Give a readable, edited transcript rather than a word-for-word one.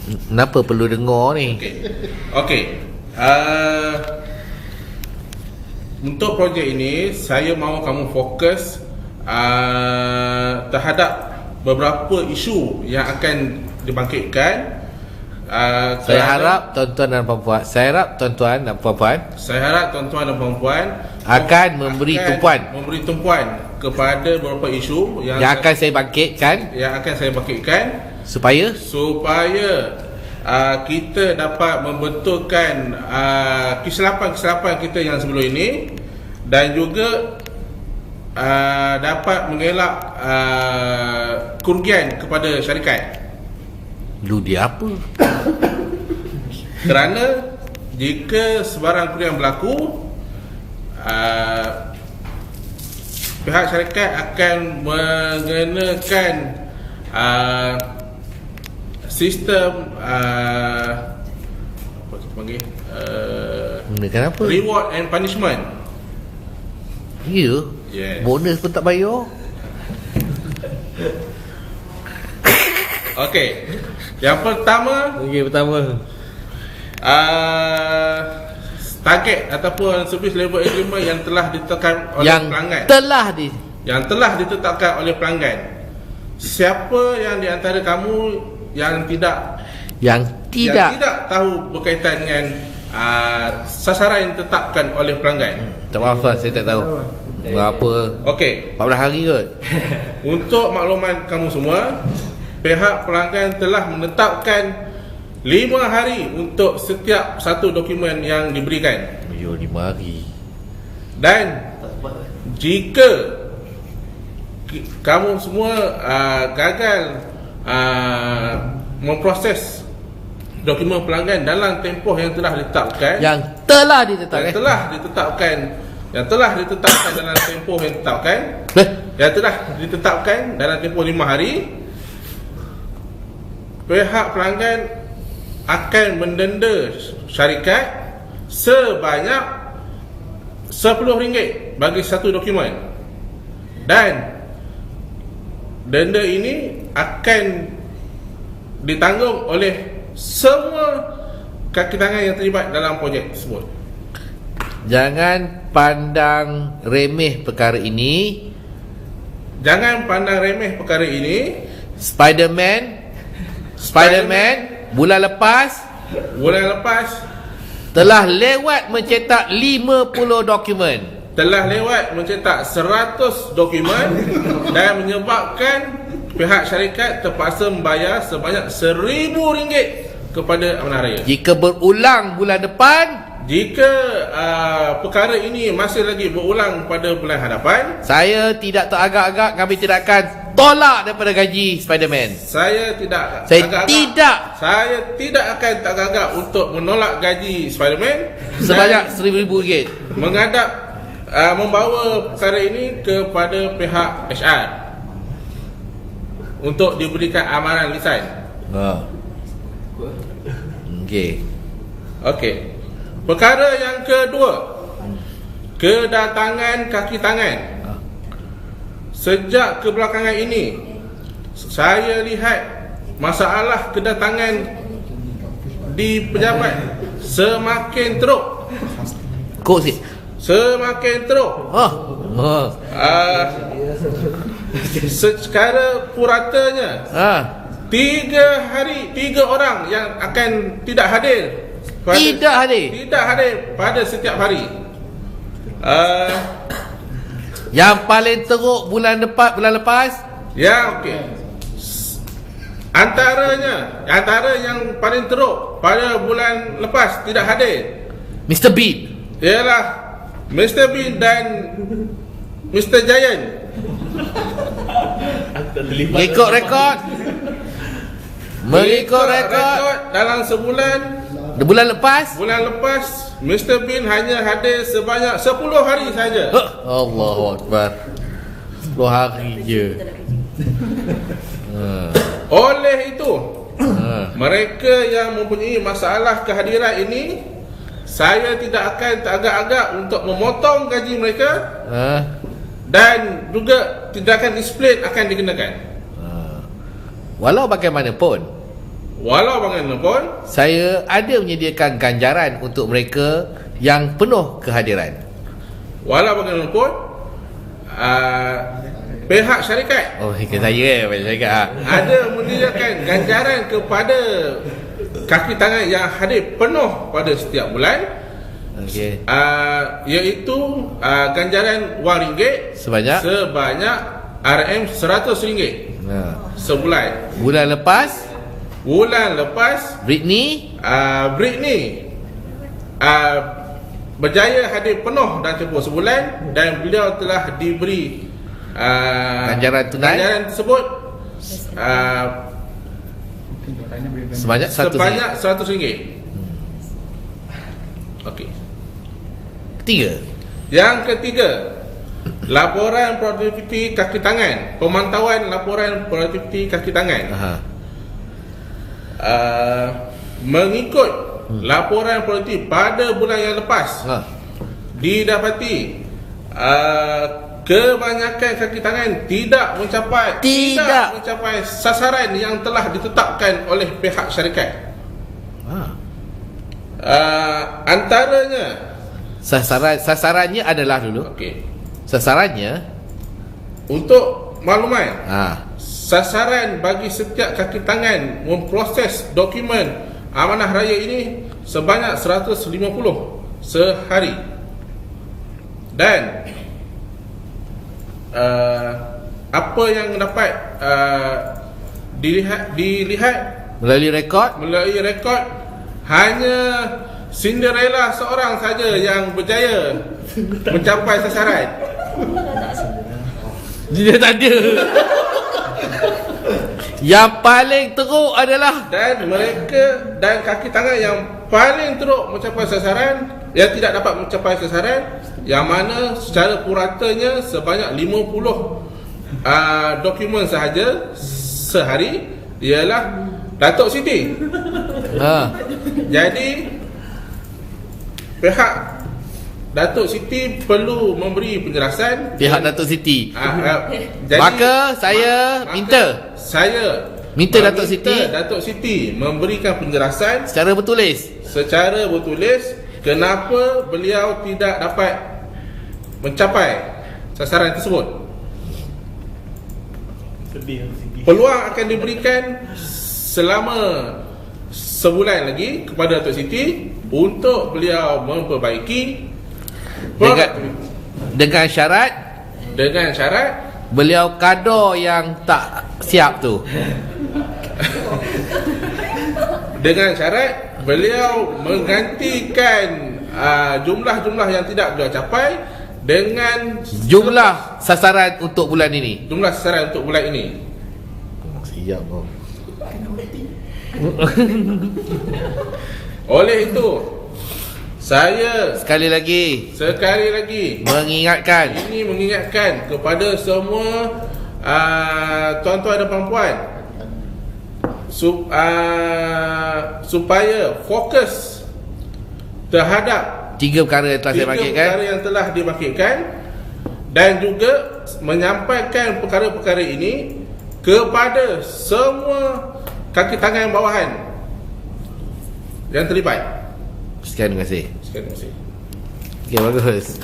Kenapa perlu dengar ni? Okey. Untuk projek ini, saya mahu kamu fokus terhadap beberapa isu yang akan dibangkitkan. Saya harap tuan-tuan dan puan-puan akan memberi tumpuan kepada beberapa isu yang akan saya bangkitkan, supaya kita dapat membetulkan kesilapan-kesilapan kita yang sebelum ini, dan juga dapat mengelak kerugian kepada syarikat. lu dia apa? Kerana jika sebarang kerugian berlaku, pihak syarikat akan mengenakan sistem apa kita panggil, Kenapa? reward and punishment. Ya? Yes. Bonus pun tak bayar. Okey. Yang pertama, target ataupun service level agreement yang telah ditetapkan oleh pelanggan. Yang telah ditetapkan oleh pelanggan. Siapa yang di antara kamu yang tidak tahu berkaitan dengan sasaran yang ditetapkan oleh pelanggan? Tak maaf tuan, saya tak tahu. Berapa? Okey. 14 hari kot. Untuk makluman kamu semua, pihak pelanggan telah menetapkan 5 hari untuk setiap satu dokumen yang diberikan. 5 hari. Dan jika kamu semua gagal memproses dokumen pelanggan dalam tempoh yang telah ditetapkan, yang telah ditetapkan dalam tempoh yang ditetapkan dalam tempoh 5 hari, pihak pelanggan akan mendenda syarikat sebanyak RM10 bagi satu dokumen, dan denda ini akan ditanggung oleh semua kaki tangan yang terlibat dalam projek tersebut. Jangan pandang remeh perkara ini. Spiderman bulan lepas telah lewat mencetak 50 dokumen. Telah lewat mencetak 100 dokumen dan menyebabkan pihak syarikat terpaksa membayar sebanyak RM1,000 kepada Amanah Raya. Jika berulang bulan depan, jika perkara ini masih lagi berulang pada bulan hadapan, saya tidak teragak-agak kami tidak akan tolak daripada gaji Spiderman. Saya tidak akan teragak-agak untuk menolak gaji Spiderman sebanyak RM1,000 membawa perkara ini kepada pihak HR untuk diberikan amaran lisan. Okey. Perkara yang kedua, kedatangan kaki tangan. Sejak kebelakangan ini, saya lihat masalah kedatangan di pejabat semakin teruk. Secara puratanya, 3 orang yang akan tidak hadir pada setiap hari. Yang paling teruk bulan lepas. Ya, okey. Antara yang paling teruk pada bulan lepas tidak hadir, Mr. Bean ialah Mr. Bean dan Mr. Giant. Mengikut rekod dalam sebulan, bulan lepas Mr. Bean hanya hadir sebanyak 10 hari saja. Allahu Akbar. 10 hari je. Oleh itu, mereka yang mempunyai masalah kehadiran ini, saya tidak akan teragak-agak untuk memotong gaji mereka, dan juga tindakan disiplin akan dikenakan. Walau bagaimanapun, walau bagaimanapun saya ada menyediakan ganjaran untuk mereka yang penuh kehadiran. walau bagaimanapun pihak syarikat Oh, ke saya pihak syarikat. ada menyediakan ganjaran kepada kaki tangan yang hadir penuh pada setiap bulan, Okey. iaitu ganjaran RM1 Sebanyak RM100 sebulan. Bulan lepas Britney Britney berjaya hadir penuh dalam tempoh sebulan dan beliau telah diberi ganjaran tunai ganjaran tersebut sebanyak RM100. Okey. Ketiga, Yang ketiga, laporan produktiviti kaki tangan, pemantauan laporan produktiviti kaki tangan. Mengikut laporan produktif pada bulan yang lepas, didapati kebanyakan kaki tangan tidak mencapai sasaran yang telah ditetapkan oleh pihak syarikat. Antaranya sasarannya adalah dulu. okey, Sasarannya untuk maklumat, ha. sasaran bagi setiap kaki tangan memproses dokumen amanah raya ini sebanyak 150 sehari. Dan apa yang dapat dilihat Melalui rekod hanya Cinderella seorang saja yang berjaya mencapai sasaran. dia tak ada. Yang paling teruk adalah Dan mereka dan kaki tangan yang paling teruk mencapai sasaran, yang tidak dapat mencapai sasaran, yang mana secara puratanya sebanyak 50 dokumen sahaja sehari, ialah Datuk Siti. Jadi pihak Datuk Siti perlu memberi penjelasan. pihak Datuk Siti. Jadi, Maka saya minta Datuk Siti memberikan penjelasan secara bertulis kenapa beliau tidak dapat mencapai sasaran tersebut. Peluang akan diberikan selama sebulan lagi kepada Datuk Siti untuk beliau memperbaiki dengan syarat beliau kadar yang tak siap tu. Dengan syarat beliau menggantikan jumlah-jumlah yang tidak beliau capai dengan Jumlah sasaran untuk bulan ini. jumlah sasaran untuk bulan ini. Siap kau. Oleh itu, saya Sekali lagi mengingatkan kepada semua tuan-tuan dan puan-puan supaya fokus terhadap 3 perkara yang telah saya bangkitkan. perkara yang telah dibangkitkan, dan juga menyampaikan perkara-perkara ini kepada semua kaki tangan bawahan yang terlibat. Sekian, terima kasih. Sekian, terima kasih. Okey, bagus.